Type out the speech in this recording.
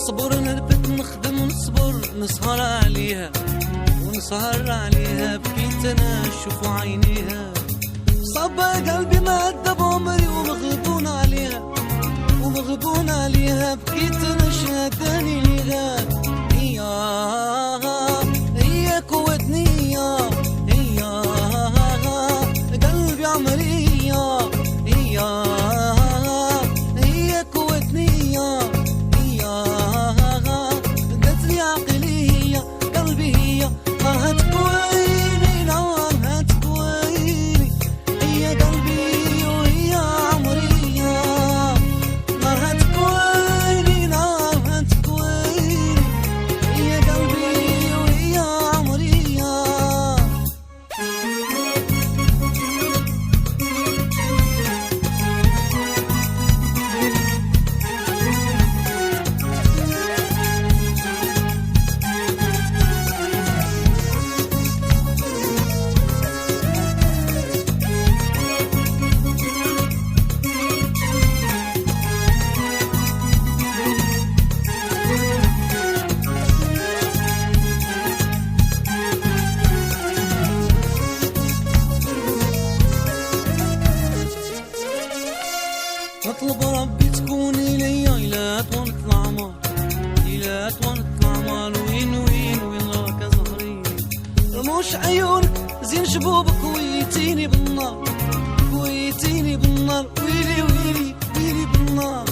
نصبر نربط نخدم ونصبر نسهر عليها ونسهر عليها بكيت انا نشوف عينيها صبا قلبي مهدب عمري ومغبون عليها ومغبون عليها بكيت انا شهداني ليها هي قوتني هي قلبي عمري هي قوتني نطلب ربي تكوني ليا إلا طولت العمر إلا طولت العمر وين راك زهري رموش عيونك زين شبوبك ويتيني بالنار ويلي بالنار